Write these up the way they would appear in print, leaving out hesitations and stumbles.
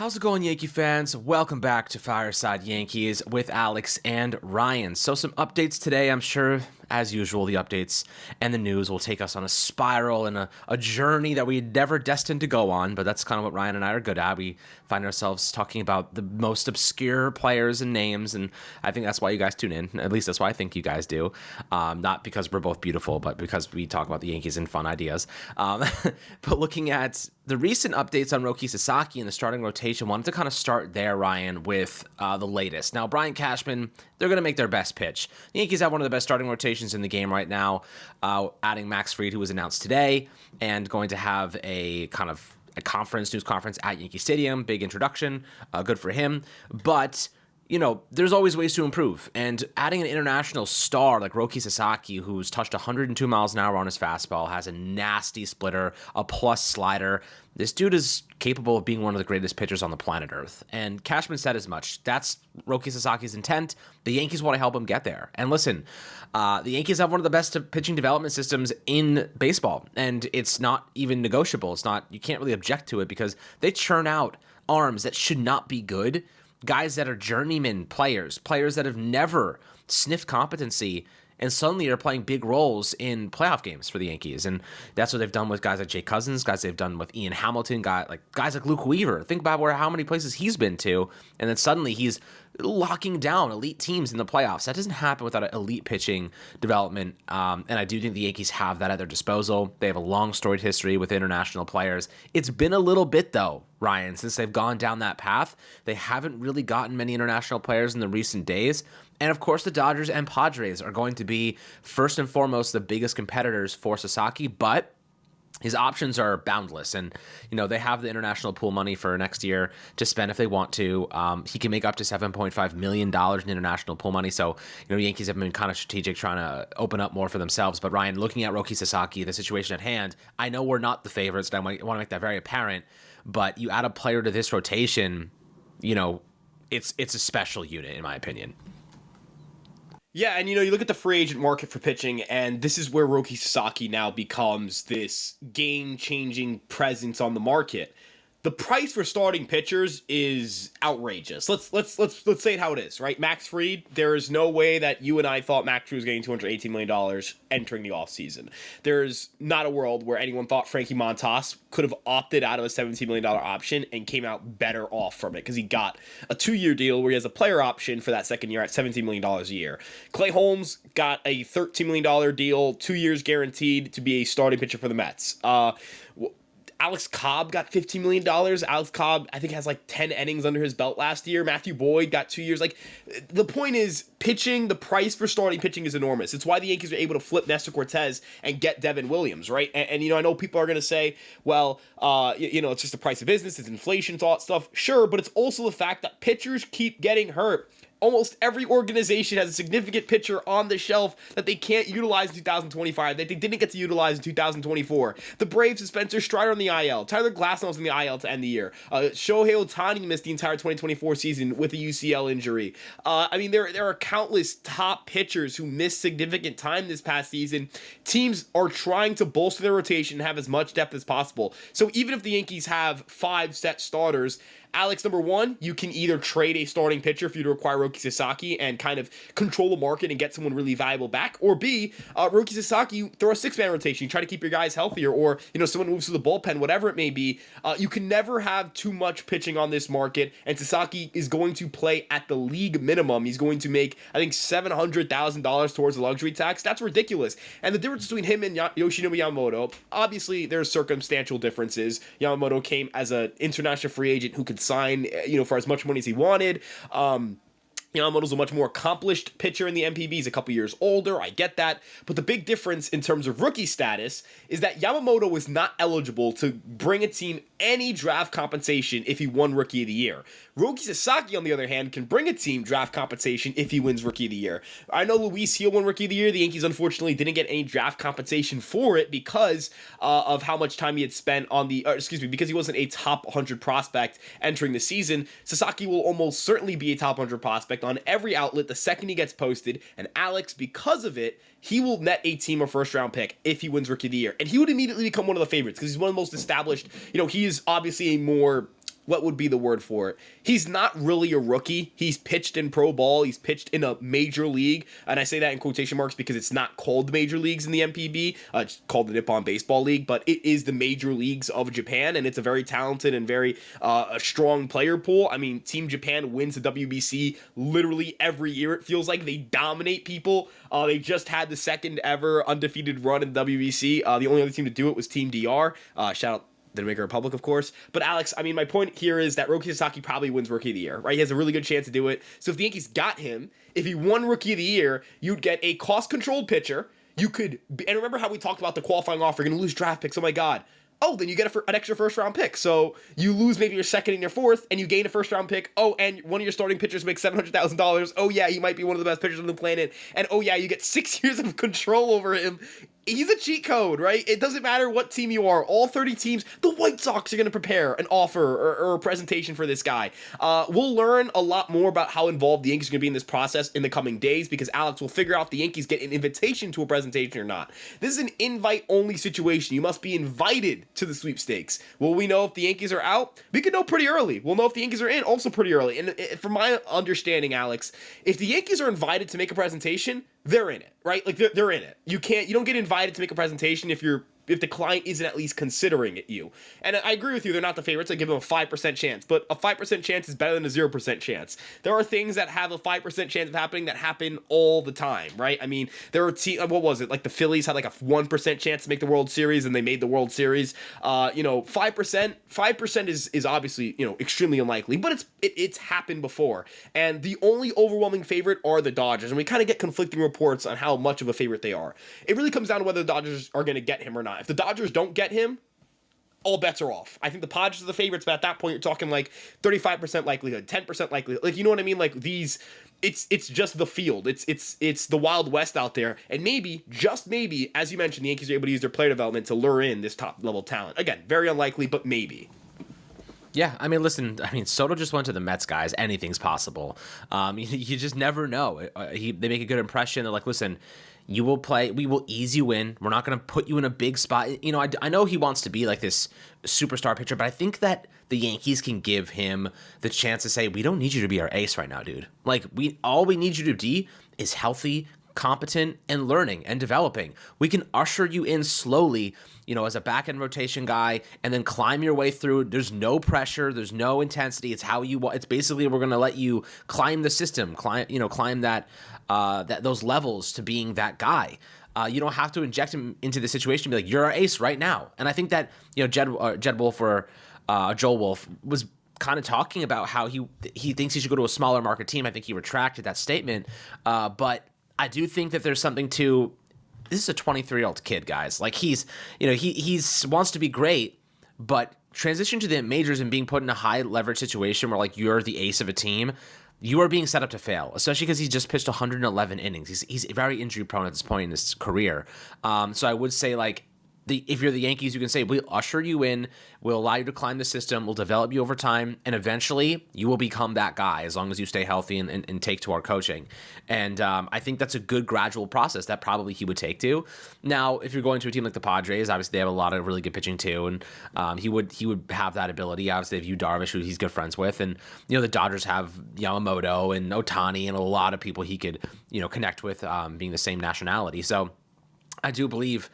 How's it going, Yankee fans? Welcome back to Fireside Yankees with Alex and Ryan. So some updates today. I'm sure, as usual, the updates and the news will take us on a spiral and a journey that we never destined to go on, but that's kind of what Ryan and I are good at. We find ourselves talking about the most obscure players and names, and I think that's why you guys tune in. At least that's why I think you guys do. Not because we're both beautiful, but because we talk about the Yankees and fun ideas. But looking at the recent updates on Roki Sasaki and the starting rotation, wanted to kind of start there, Ryan, with the latest. Now, Brian Cashman, they're going to make their best pitch. The Yankees have one of the best starting rotations in the game right now, adding Max Fried, who was announced today, and going to have a kind of a news conference at Yankee Stadium. Big introduction, good for him. But there's always ways to improve. And adding an international star like Roki Sasaki, who's touched 102 miles an hour on his fastball, has a nasty splitter, a plus slider. This dude is capable of being one of the greatest pitchers on the planet Earth. And Cashman said as much. That's Roki Sasaki's intent. The Yankees want to help him get there. And listen, the Yankees have one of the best pitching development systems in baseball. And it's not even negotiable. You can't really object to it because they churn out arms that should not be good. Guys that are journeyman players that have never sniffed competency and suddenly are playing big roles in playoff games for the Yankees. And that's what they've done with guys like Jay Cousins, guys they've done with Ian Hamilton, guys like Luke Weaver. Think about how many places he's been to, and then suddenly he's locking down elite teams in the playoffs. That doesn't happen without an elite pitching development, and I do think the Yankees have that at their disposal. They have a long storied history with international players. It's been a little bit, though, Ryan, since they've gone down that path. They haven't really gotten many international players in the recent days. And of course, the Dodgers and Padres are going to be, first and foremost, the biggest competitors for Sasaki, but his options are boundless, and they have the international pool money for next year to spend if they want to. He can make up to $7.5 million in international pool money. So Yankees have been kind of strategic, trying to open up more for themselves. But Ryan, looking at Roki Sasaki, the situation at hand, I know we're not the favorites, and I want to make that very apparent. But you add a player to this rotation, it's a special unit in my opinion. Yeah, and you look at the free agent market for pitching, and this is where Roki Sasaki now becomes this game-changing presence on the market. The price for starting pitchers is outrageous. Let's say it how it is, right? Max Fried, there is no way that you and I thought Max Fried was getting $218 million entering the offseason. There's not a world where anyone thought Frankie Montas could have opted out of a $17 million option and came out better off from it because he got a 2-year deal where he has a player option for that second year at $17 million a year. Clay Holmes got a $13 million deal, 2 years guaranteed to be a starting pitcher for the Mets. Alex Cobb got $15 million. Alex Cobb, I think, has like 10 innings under his belt last year. Matthew Boyd got 2 years. The point is, pitching, the price for starting pitching is enormous. It's why the Yankees are able to flip Nestor Cortez and get Devin Williams, right? And I know people are going to say, well, it's just the price of business, it's inflation, it's all that stuff. Sure, but it's also the fact that pitchers keep getting hurt. Almost every organization has a significant pitcher on the shelf that they can't utilize in 2025, that they didn't get to utilize in 2024. The Braves suspended Spencer Strider on the IL. Tyler Glasnow was on the IL to end the year. Shohei Ohtani missed the entire 2024 season with a UCL injury. There are countless top pitchers who missed significant time this past season. Teams are trying to bolster their rotation and have as much depth as possible. So even if the Yankees have 5 set starters, Alex, number one, you can either trade a starting pitcher for you to acquire Roki Sasaki and kind of control the market and get someone really valuable back, or B, Roki Sasaki, you throw a 6-man rotation, you try to keep your guys healthier, or someone moves to the bullpen, whatever it may be. You can never have too much pitching on this market, and Sasaki is going to play at the league minimum. He's going to make, I think, $700,000 towards the luxury tax. That's ridiculous. And the difference between him and Yoshinobu Yamamoto, obviously there's circumstantial differences. Yamamoto came as an international free agent who could sign, for as much money as he wanted. Yamamoto's a much more accomplished pitcher in the NPB. He's a couple years older. I get that. But the big difference in terms of rookie status is that Yamamoto was not eligible to bring a team any draft compensation if he won Rookie of the Year. Roki Sasaki, on the other hand, can bring a team draft compensation if he wins Rookie of the Year. I know Luis Gil won Rookie of the Year. The Yankees, unfortunately, didn't get any draft compensation for it because of how much time he had spent on because he wasn't a top 100 prospect entering the season. Sasaki will almost certainly be a top 100 prospect on every outlet the second he gets posted. And Alex, because of it, he will net a team a first-round pick if he wins Rookie of the Year. And he would immediately become one of the favorites because he's one of the most established. He is obviously a more what would be the word for it? He's not really a rookie. He's pitched in pro ball. He's pitched in a major league. And I say that in quotation marks because it's not called the major leagues in the MPB. It's called the Nippon Baseball League, but it is the major leagues of Japan. And it's a very talented and very a strong player pool. I mean, Team Japan wins the WBC literally every year. It feels like they dominate people. They just had the second ever undefeated run in the WBC. The only other team to do it was Team DR. Shout out the Dominican Republic, of course. But Alex, I mean, my point here is that Roki Sasaki probably wins Rookie of the Year, right? He has a really good chance to do it. So if the Yankees got him, if he won Rookie of the Year, you'd get a cost-controlled pitcher. You could, and remember how we talked about the qualifying offer, you're going to lose draft picks. Oh my God. Oh, then you get an extra first-round pick. So you lose maybe your second and your fourth, and you gain a first-round pick. Oh, and one of your starting pitchers makes $700,000. Oh, yeah, he might be one of the best pitchers on the planet. And oh, yeah, you get 6 years of control over him. He's a cheat code, right? It doesn't matter what team you are. All 30 teams, the White Sox are going to prepare an offer or a presentation for this guy. We'll learn a lot more about how involved the Yankees are going to be in this process in the coming days because Alex will figure out if the Yankees get an invitation to a presentation or not. This is an invite-only situation. You must be invited to the sweepstakes. Will we know if the Yankees are out? We could know pretty early. We'll know if the Yankees are in also pretty early. And from my understanding, Alex, if the Yankees are invited to make a presentation, they're in it, right? Like they're in it. You don't get invited to make a presentation if the client isn't at least considering it you. And I agree with you, they're not the favorites. I give them a 5% chance, but a 5% chance is better than a 0% chance. There are things that have a 5% chance of happening that happen all the time, right? I mean, there were what was it? Like the Phillies had like a 1% chance to make the World Series and they made the World Series. 5% is obviously, extremely unlikely, but it's happened before. And the only overwhelming favorite are the Dodgers, and we kind of get conflicting reports on how much of a favorite they are. It really comes down to whether the Dodgers are going to get him or not. If the Dodgers don't get him, all bets are off. I think the Padres are the favorites, but at that point, you're talking like 35% likelihood, 10% likelihood. Like, you know what I mean? Like these, it's just the field. It's the Wild West out there. And maybe, just maybe, as you mentioned, the Yankees are able to use their player development to lure in this top level talent. Again, very unlikely, but maybe. Yeah, I mean, listen, Soto just went to the Mets, guys. Anything's possible. You just never know. They make a good impression. They're like, listen, you will play. We will ease you in. We're not going to put you in a big spot. I know he wants to be like this superstar pitcher, but I think that the Yankees can give him the chance to say, we don't need you to be our ace right now, dude. Like, all we need you to be is healthy, competent, and learning and developing. We can usher you in slowly, as a back-end rotation guy, and then climb your way through. There's no pressure. There's no intensity. It's how you want. It's basically, we're going to let you climb the system, climb that those levels to being that guy. You don't have to inject him into the situation and be like, you're our ace right now. And I think that, Jed Wolf or Joel Wolf was kind of talking about how he thinks he should go to a smaller market team. I think he retracted that statement. But I do think that there's something to, this is a 23-year-old kid, guys. Like he's wants to be great, but transition to the majors and being put in a high leverage situation where like you're the ace of a team, you are being set up to fail, especially because he's just pitched 111 innings. He's very injury prone at this point in his career. So I would say like, if you're the Yankees, you can say, we'll usher you in, we'll allow you to climb the system, we'll develop you over time, and eventually you will become that guy as long as you stay healthy and take to our coaching. And I think that's a good gradual process that probably he would take to. Now, if you're going to a team like the Padres, obviously they have a lot of really good pitching too, and he would have that ability. Obviously, they have Yu Darvish, who he's good friends with, and the Dodgers have Yamamoto and Ohtani and a lot of people he could connect with, being the same nationality. So I do believe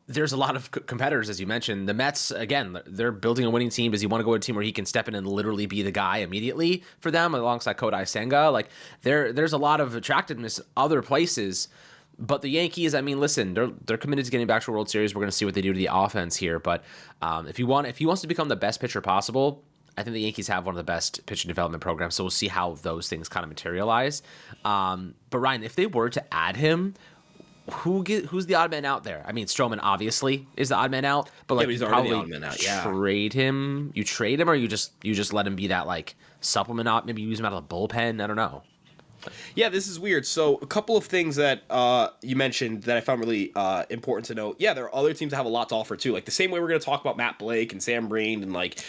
there's a lot of competitors, as you mentioned. The Mets, again, they're building a winning team. Does he want to go to a team where he can step in and literally be the guy immediately for them alongside Kodai Senga? Like, there's a lot of attractiveness other places. But the Yankees, I mean, listen, they're committed to getting back to a World Series. We're going to see what they do to the offense here. But if he wants to become the best pitcher possible, I think the Yankees have one of the best pitching development programs. So we'll see how those things kind of materialize. But Ryan, if they were to add him, who's the odd man out there? I mean, Stroman obviously is the odd man out, but like, he's you already probably the odd man out. Yeah. trade him. You trade him, or you just let him be that like supplement op. Maybe use him out of the bullpen. I don't know. Yeah, this is weird. So a couple of things that you mentioned that I found really important to note. Yeah, there are other teams that have a lot to offer too. Like the same way we're going to talk about Matt Blake and Sam Breen and like,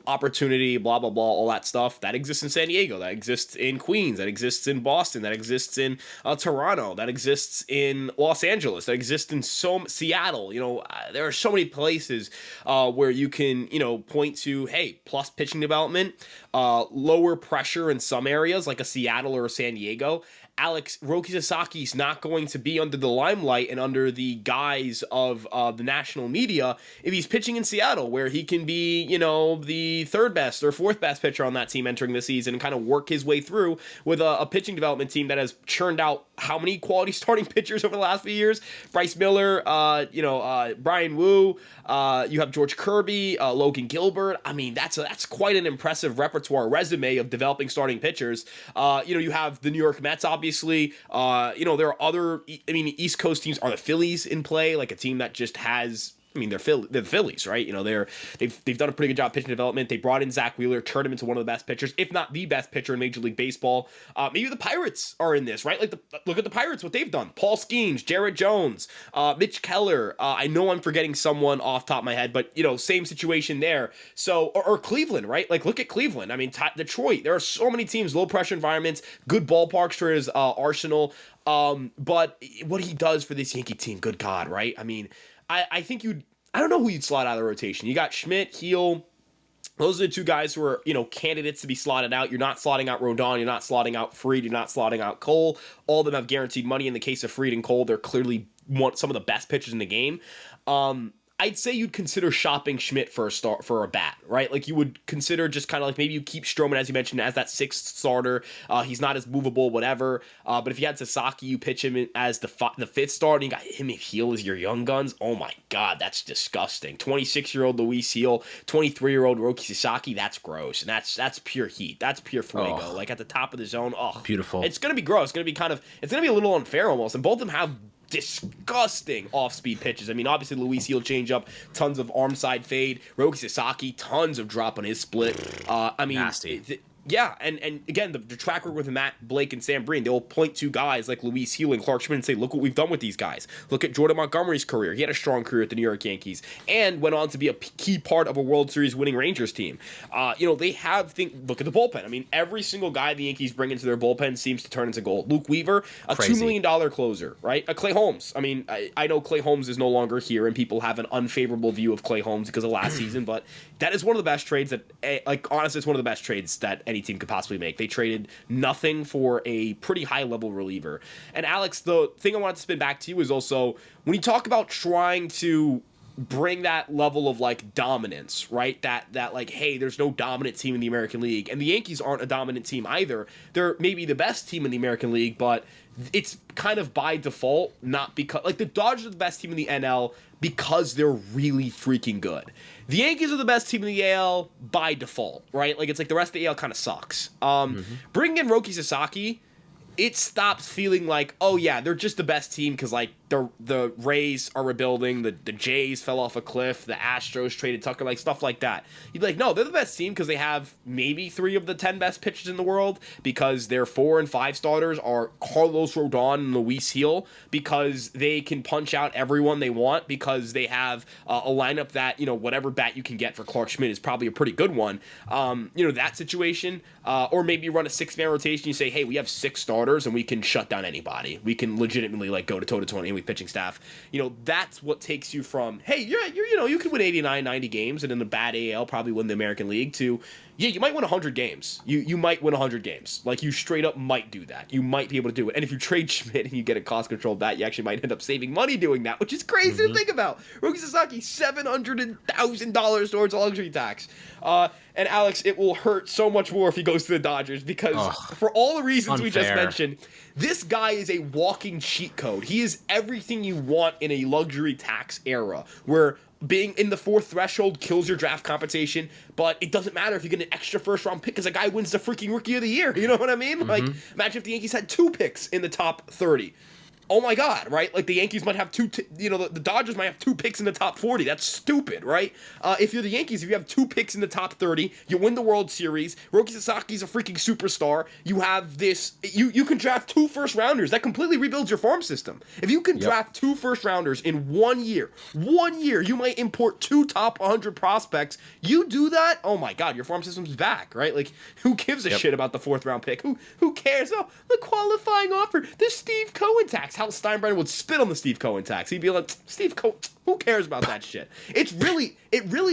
opportunity, blah, blah, blah, all that stuff. That exists in San Diego. That exists in Queens. That exists in Boston. That exists in Toronto. That exists in Los Angeles. That exists in Seattle. There are so many places where you can, point to, hey, plus pitching development, lower pressure in some areas like a Seattle or a San Diego. Roki Sasaki's not going to be under the limelight and under the guise of the national media if he's pitching in Seattle, where he can be, the third best or fourth best pitcher on that team entering the season and kind of work his way through with a pitching development team that has churned out how many quality starting pitchers over the last few years? Bryce Miller, Brian Wu, you have George Kirby, Logan Gilbert. I mean, that's quite an impressive repertoire resume of developing starting pitchers. You have the New York Mets, obviously. There are other. East Coast teams. Are the Phillies in play? Like a team that just has. They're the Phillies, right? They've done a pretty good job pitching development. They brought in Zach Wheeler, turned him into one of the best pitchers, if not the best pitcher in Major League Baseball. Maybe the Pirates are in this, right? Look at the Pirates, what they've done. Paul Skeens, Jared Jones, Mitch Keller. I know I'm forgetting someone off the top of my head, but same situation there. So, or Cleveland, right? Like look at Cleveland. Detroit. There are so many teams, low pressure environments, good ballparks for his arsenal. But what he does for this Yankee team, good God, right? I think I don't know who you'd slot out of the rotation. You got Schmidt, Heel. Those are the two guys who are, candidates to be slotted out. You're not slotting out Rodon. You're not slotting out Fried. You're not slotting out Cole. All of them have guaranteed money. In the case of Fried and Cole, they're clearly some of the best pitchers in the game. I'd say you'd consider shopping Schmidt for a bat, right? Like you would consider just kind of like maybe you keep Stroman, as you mentioned, as that sixth starter. He's not as movable, whatever. But if you had Sasaki, you pitch him as the fifth starter, and you got him and Heel as your young guns. Oh my God, that's disgusting. 26-year-old Luis Heel, 23-year-old Roki Sasaki. That's gross, and that's pure heat. That's pure fuego. Oh. Like at the top of the zone. Oh, Beautiful. It's gonna be gross. It's gonna be a little unfair almost, and both of them have disgusting off-speed pitches. Obviously Luis Heel changeup, tons of arm side fade. Roki Sasaki, tons of drop on his split. Nasty. Yeah, and again, the track record with Matt Blake and Sam Breen, they'll point to guys like Luis Heel and Clark Schmidt and say, look what we've done with these guys. Look at Jordan Montgomery's career. He had a strong career at the New York Yankees and went on to be a key part of a World Series winning Rangers team. They look at the bullpen. Every single guy the Yankees bring into their bullpen seems to turn into gold. Luke Weaver, a Crazy. $2 million closer, right? A Clay Holmes. I know Clay Holmes is no longer here and people have an unfavorable view of Clay Holmes because of last season, but that is one of the best trades honestly, it's one of the best trades that any team could possibly make. They traded nothing for a pretty high-level reliever. And Alex, the thing I wanted to spin back to you is also, when you talk about trying to bring that level of dominance, right? That hey, there's no dominant team in the American League, and the Yankees aren't a dominant team either. They're maybe the best team in the American League, but it's kind of by default, not because the Dodgers are the best team in the NL because they're really freaking good. The Yankees are the best team in the AL by default, right? It's the rest of the AL kind of sucks. Bringing in Roki Sasaki, it stops feeling like, oh yeah, they're just the best team because the Rays are rebuilding, the Jays fell off a cliff, the Astros traded Tucker, stuff like that. You'd be like, no, they're the best team because they have maybe 3 of the 10 best pitchers in the world, because their 4 and 5 starters are Carlos Rodon and Luis Heel, because they can punch out everyone they want, because they have a lineup that, whatever bat you can get for Clark Schmidt is probably a pretty good one. That situation, or maybe you run a 6-man rotation, you say, hey, we have 6 starters and we can shut down anybody. We can legitimately go to toe-to-toe with pitching staff. That's what takes you from, hey, you can win 89, 90 games and in the bad AL probably win the American League, to, yeah, you might win 100 games. You might win 100 games. You straight up might do that. You might be able to do it. And if you trade Schmidt and you get a cost-controlled bat, you actually might end up saving money doing that, which is crazy to think about. Roki Sasaki, $700,000 towards a luxury tax. And Alex, it will hurt so much more if he goes to the Dodgers, because for all the reasons we just mentioned, this guy is a walking cheat code. He is everything you want in a luxury tax era, where being in the 4th threshold kills your draft compensation, but it doesn't matter if you get an extra first-round pick because a guy wins the freaking Rookie of the Year. You know what I mean? Imagine if the Yankees had 2 picks in the top 30. oh my God, right? Like the Yankees might have the Dodgers might have 2 picks in the top 40. That's stupid, right? If you're the Yankees, if you have 2 picks in the top 30, you win the World Series. Roki Sasaki's a freaking superstar. You have this, you can draft 2 first-rounders. That completely rebuilds your farm system. If you can draft 2 first-rounders in 1 year, you might import 2 top 100 prospects. You do that, oh my God, your farm system's back, right? Like, who gives a shit about the 4th-round pick? Who cares? Oh, the qualifying offer, the Steve Cohen tax. Hal Steinbrenner would spit on the Steve Cohen tax. He'd be like, Steve Cohen, who cares about that shit? It really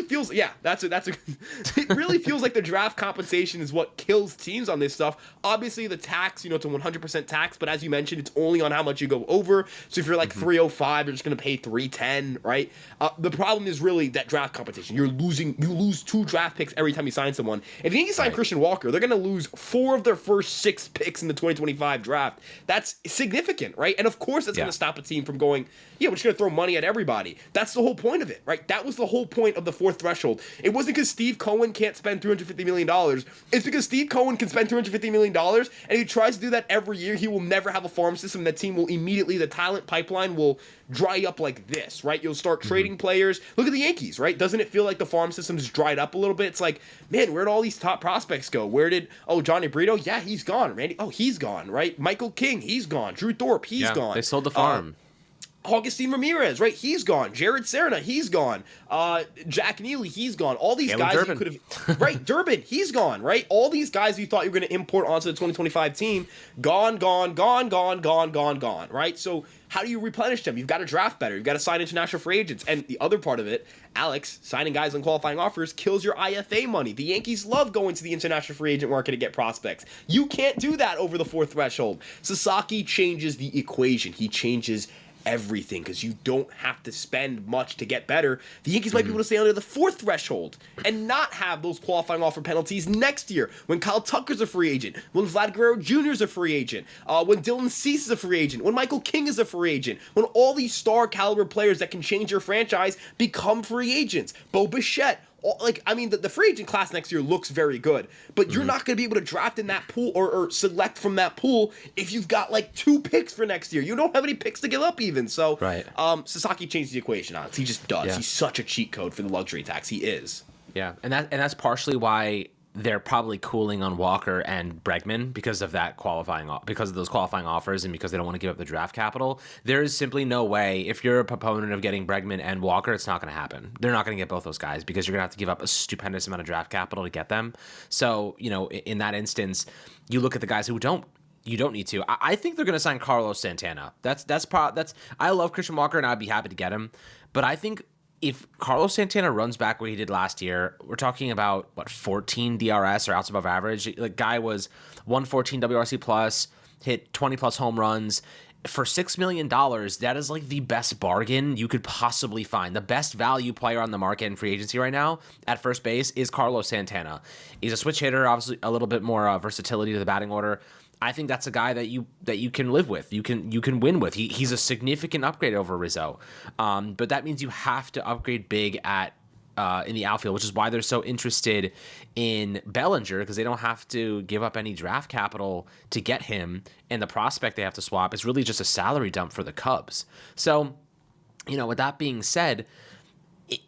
feels, it really feels like the draft compensation is what kills teams on this stuff. Obviously, the tax, it's a 100% tax, but as you mentioned, it's only on how much you go over. So if you're like 305, you're just going to pay 310, right? The problem is really that draft compensation. You lose 2 draft picks every time you sign someone. If the Yankees sign Christian Walker, they're going to lose 4 of their first 6 picks in the 2025 draft. That's significant, right? And of course, that's going to stop a team from going, we're just going to throw money at everybody. That's the whole point of it, right? That was the whole point of the 4th threshold. It wasn't because Steve Cohen can't spend $350 million. It's because Steve Cohen can spend $350 million, and if he tries to do that every year, he will never have a farm system. That team will immediately, the talent pipeline will dry up like this, right? You'll start trading players. Look at the Yankees, right? Doesn't it feel like the farm system's dried up a little bit? It's like, man, where'd all these top prospects go? Johnny Brito? Yeah, he's gone. Randy? Oh, he's gone, right? Michael King, he's gone. Drew Thorpe, he's gone. They sold the farm. Augustine Ramirez, right? He's gone. Jared Serna, he's gone. Jack Neely, he's gone. All these guys you could have... Right, Durbin, he's gone, right? All these guys you thought you were going to import onto the 2025 team, gone, right? So how do you replenish them? You've got to draft better. You've got to sign international free agents. And the other part of it, Alex, signing guys on qualifying offers kills your IFA money. The Yankees love going to the international free agent market to get prospects. You can't do that over the 4th threshold. Sasaki changes the equation. He changes everything because you don't have to spend much to get better. The Yankees might be able to stay under the 4th threshold and not have those qualifying offer penalties next year when Kyle Tucker's a free agent, when Vlad Guerrero Jr. is a free agent, when Dylan Cease is a free agent, when Michael King is a free agent, when all these star caliber players that can change your franchise become free agents. Bo Bichette. The free agent class next year looks very good, but you're not going to be able to draft in that pool or select from that pool if you've got 2 picks for next year. You don't have any picks to give up even. So, Sasaki changed the equation, Alex. He just does. Yeah. He's such a cheat code for the luxury tax. He is. Yeah, and that's partially why they're probably cooling on Walker and Bregman because of those qualifying offers and because they don't want to give up the draft capital. There is simply no way, if you're a proponent of getting Bregman and Walker, it's not going to happen. They're not going to get both those guys because you're going to have to give up a stupendous amount of draft capital to get them. So, in that instance, you look at the guys who you don't need to. I think they're going to sign Carlos Santana. I love Christian Walker and I'd be happy to get him, but I think if Carlos Santana runs back what he did last year, we're talking about 14 DRS or outs above average. The guy was 114 WRC plus, hit 20 plus home runs. For $6 million, that is the best bargain you could possibly find. The best value player on the market in free agency right now at first base is Carlos Santana. He's a switch hitter, obviously a little bit more versatility to the batting order. I think that's a guy that you can live with. You can win with. He's a significant upgrade over Rizzo, but that means you have to upgrade big in the outfield, which is why they're so interested in Bellinger, because they don't have to give up any draft capital to get him, and the prospect they have to swap is really just a salary dump for the Cubs. So, with that being said,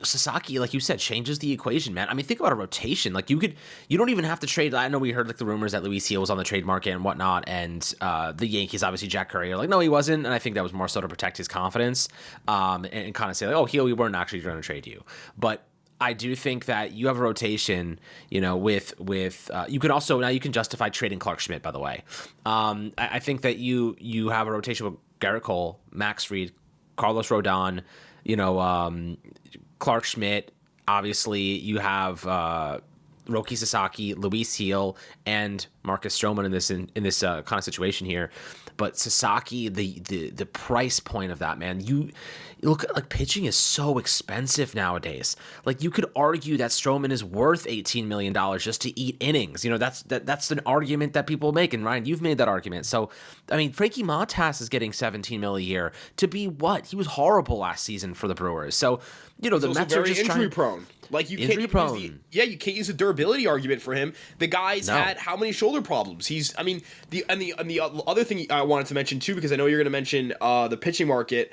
Sasaki, like you said, changes the equation, man. I mean, think about a rotation. You don't even have to trade. I know we heard the rumors that Luis Gil was on the trade market and whatnot, and the Yankees, obviously Jack Curry, are like, no, he wasn't, and I think that was more so to protect his confidence, and kind of say Gil, we weren't actually going to trade you. But I do think that you have a rotation, with you can also, now you can justify trading Clark Schmidt, by the way. I think that you have a rotation with Garrett Cole, Max Fried, Carlos Rodon, Clark Schmidt. Obviously, you have Roki Sasaki, Luis Gil, and Marcus Stroman in this kind of situation here. But Sasaki, the price point of that, man, look, like, pitching is so expensive nowadays. Like, you could argue that Stroman is worth $18 million just to eat innings. That's an argument that people make, and Ryan, you've made that argument. So, I mean, Frankie Montas is getting $17 million a year to be what? He was horrible last season for the Brewers. So, the Mets are just injury prone. Like, you can't you can't use a durability argument for him. The guy's had how many shoulder problems? The other thing I wanted to mention too, because I know you're going to mention the pitching market.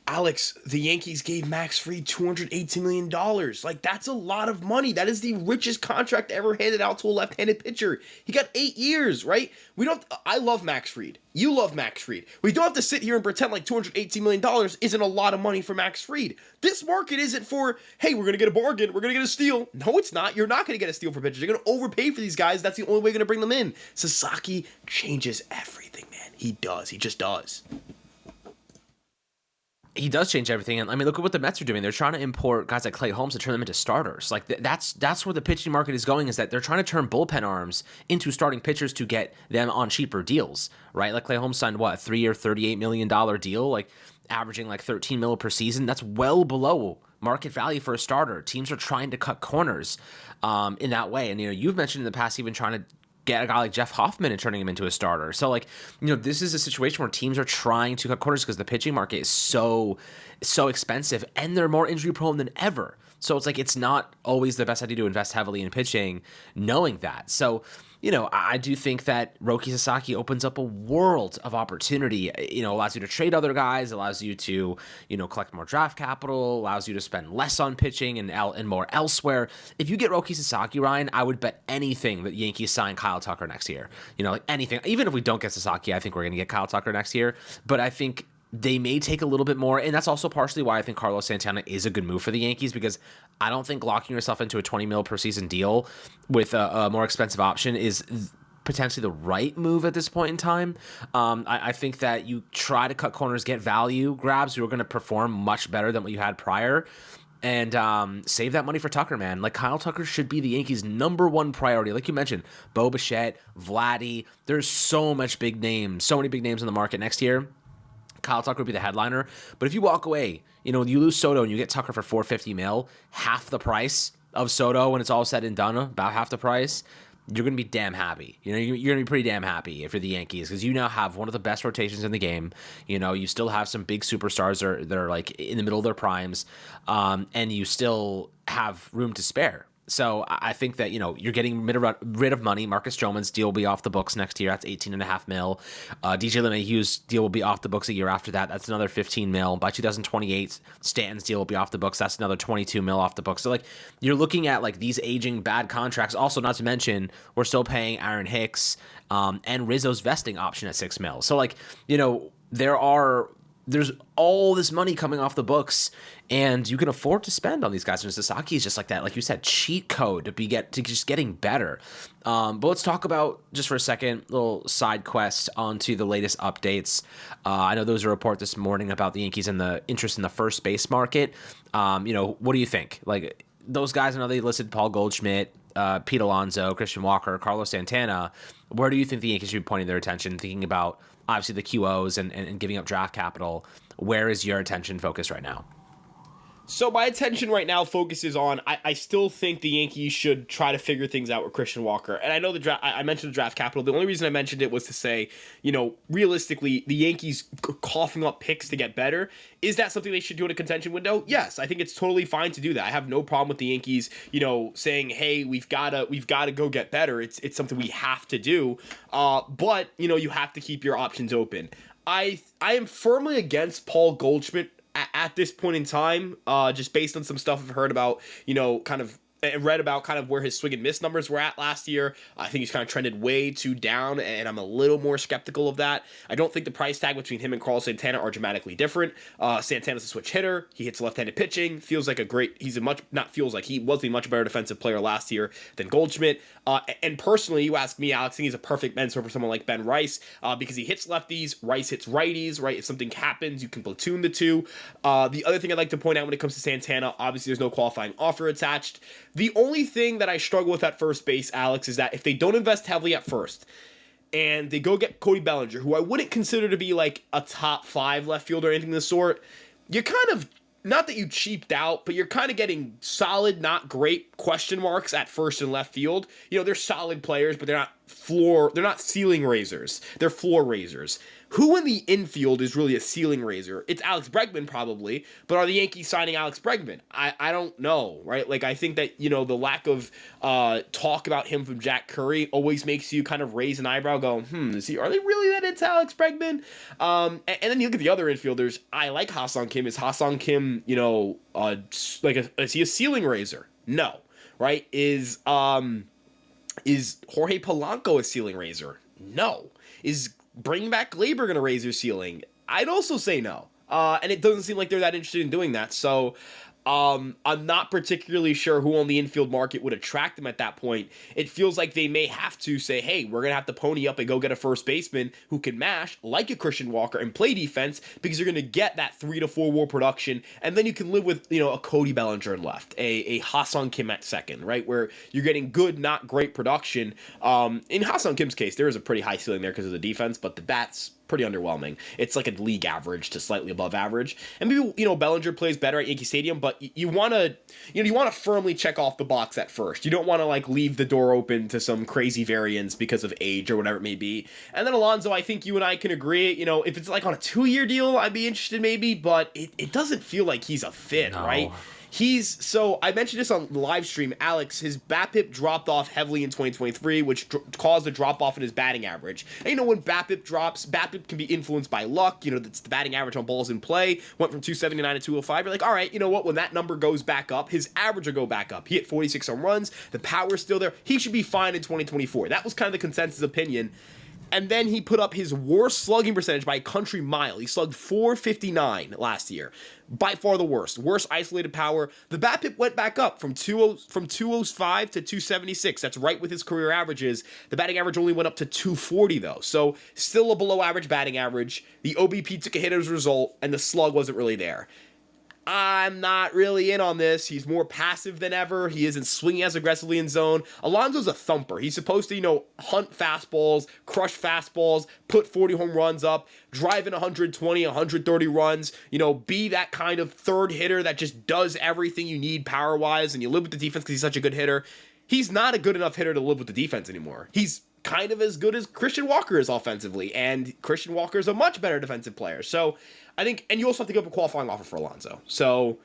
Alex, the Yankees gave Max Fried $218 million. Like, that's a lot of money. That is the richest contract ever handed out to a left-handed pitcher. He got 8 years, right? I love Max Fried. You love Max Fried. We don't have to sit here and pretend like $218 million isn't a lot of money for Max Fried. This market isn't for, hey, we're going to get a bargain, we're going to get a steal. No, it's not. You're not going to get a steal for pitchers. You're going to overpay for these guys. That's the only way you're going to bring them in. Sasaki changes everything, man. He does. He just does. He does change everything, and I mean, look at what the Mets are doing. They're trying to import guys like Clay Holmes to turn them into starters. Like, that's where the pitching market is going. Is that they're trying to turn bullpen arms into starting pitchers to get them on cheaper deals, right? Like, Clay Holmes signed what, a 3-year, $38 million deal, like averaging like $13 million per season. That's well below market value for a starter. Teams are trying to cut corners in that way, and you've mentioned in the past even trying to get a guy like Jeff Hoffman and turning him into a starter. So, like, this is a situation where teams are trying to cut corners because the pitching market is so expensive and they're more injury prone than ever. So it's like, it's not always the best idea to invest heavily in pitching knowing that. So, I do think that Roki Sasaki opens up a world of opportunity. Allows you to trade other guys, allows you to, collect more draft capital, allows you to spend less on pitching and more elsewhere. If you get Roki Sasaki, Ryan, I would bet anything that Yankees sign Kyle Tucker next year. Like anything. Even if we don't get Sasaki, I think we're going to get Kyle Tucker next year. But I think they may take a little bit more, and that's also partially why I think Carlos Santana is a good move for the Yankees, because I don't think locking yourself into a $20 million per season deal with a more expensive option is potentially the right move at this point in time. I think that you try to cut corners, get value grabs who are going to perform much better than what you had prior, and save that money for Tucker, man. Like, Kyle Tucker should be the Yankees' number one priority. Like you mentioned, Bo Bichette, Vladdy, there's so many big names in the market next year. Kyle Tucker would be the headliner. But if you walk away, you lose Soto and you get Tucker for $450 million, half the price of Soto when it's all said and done, about half the price, you're going to be damn happy. You're going to be pretty damn happy if you're the Yankees, because you now have one of the best rotations in the game. You still have some big superstars that are like in the middle of their primes, and you still have room to spare. So I think that, you're getting rid of money. Marcus Stroman's deal will be off the books next year. That's $18.5 million. DJ LeMahieu's deal will be off the books a year after that. That's another $15 million. By 2028, Stanton's deal will be off the books. That's another $22 million off the books. So, like, you're looking at, like, these aging bad contracts. Also, not to mention, we're still paying Aaron Hicks and Rizzo's vesting option at $6 million. So, like, there's all this money coming off the books, and you can afford to spend on these guys. And Sasaki is just like that, like you said, cheat code to just getting better. But let's talk about, just for a second, little side quest onto the latest updates. I know there was a report this morning about the Yankees and the interest in the first base market. What do you think? Like, those guys, I know they listed Paul Goldschmidt, Pete Alonso, Christian Walker, Carlos Santana. Where do you think the Yankees should be pointing their attention, thinking about obviously the QOs and giving up draft capital? Where is your attention focused right now? So my attention right now focuses on, I still think the Yankees should try to figure things out with Christian Walker. And I know I mentioned the draft capital. The only reason I mentioned it was to say, realistically, the Yankees coughing up picks to get better. Is that something they should do in a contention window? Yes, I think it's totally fine to do that. I have no problem with the Yankees, saying, hey, we've gotta go get better. It's something we have to do. But you have to keep your options open. I am firmly against Paul Goldschmidt at this point in time, just based on some stuff I've heard about, read about kind of where his swing and miss numbers were at last year. I think he's kind of trended way too down, and I'm a little more skeptical of that. I don't think the price tag between him and Carlos Santana are dramatically different. Santana's a switch hitter. He hits left-handed pitching. He was a much better defensive player last year than Goldschmidt. And personally, you ask me, Alex, I think he's a perfect mentor for someone like Ben Rice, because he hits lefties, Rice hits righties, right? If something happens, you can platoon the two. The other thing I'd like to point out when it comes to Santana, obviously there's no qualifying offer attached. The only thing that I struggle with at first base, Alex, is that if they don't invest heavily at first, and they go get Cody Bellinger, who I wouldn't consider to be like a top 5 left fielder or anything of the sort, you're kind of, not that you cheaped out, but you're kind of getting solid, not great question marks at first and left field. They're solid players, but they're not ceiling raisers. They're floor raisers. Who in the infield is really a ceiling raiser? It's Alex Bregman probably, but are the Yankees signing Alex Bregman? I don't know, right? Like, I think that, the lack of talk about him from Jack Curry always makes you kind of raise an eyebrow, go, are they really that into Alex Bregman? And then you look at the other infielders. I like Ha-Seong Kim. Is Ha-Seong Kim, is he a ceiling raiser? No, right? Is Jorge Polanco a ceiling raiser? No. Is bringing back Glaber going to raise your ceiling? I'd also say no. And it doesn't seem like they're that interested in doing that. So I'm not particularly sure who on the infield market would attract them at that point. It feels like they may have to say, hey, we're going to have to pony up and go get a first baseman who can mash like a Christian Walker and play defense, because you're going to get that 3 to 4 WAR production. And then you can live with, a Cody Bellinger in left, a Ha-Seong Kim at second, right? Where you're getting good, not great production. In Ha-Seong Kim's case, there is a pretty high ceiling there because of the defense, but the bat's pretty underwhelming. It's like a league average to slightly above average. And maybe, Bellinger plays better at Yankee Stadium, but you want to firmly check off the box at first. You don't want to leave the door open to some crazy variance because of age or whatever it may be. And then Alonso, I think you and I can agree, if it's on a 2-year deal, I'd be interested maybe, but it doesn't feel like he's a fit, right? So I mentioned this on the live stream, Alex, his BABIP dropped off heavily in 2023, which caused a drop off in his batting average. And when BABIP drops, BABIP can be influenced by luck. It's the batting average on balls in play, went from 279 to 205. You're like, all right, you know what? When that number goes back up, his average will go back up. He hit 46 home runs. The power's still there. He should be fine in 2024. That was kind of the consensus opinion. And then he put up his worst slugging percentage by a country mile. He slugged .459 last year. By far the worst. Worst isolated power. The BABIP went back up from 205 to 276. That's right with his career averages. The batting average only went up to 240 though. So still a below average batting average. The OBP took a hit as a result, and the slug wasn't really there. I'm not really in on this. He's more passive than ever. He isn't swinging as aggressively in zone. Alonso's a thumper. He's supposed to, hunt fastballs, crush fastballs, put 40 home runs up, drive in 120, 130 runs, be that kind of third hitter that just does everything you need power-wise, and you live with the defense because he's such a good hitter. He's not a good enough hitter to live with the defense anymore. He's kind of as good as Christian Walker is offensively, and Christian Walker is a much better defensive player. So I think, and you also have to give up a qualifying offer for Alonso. So,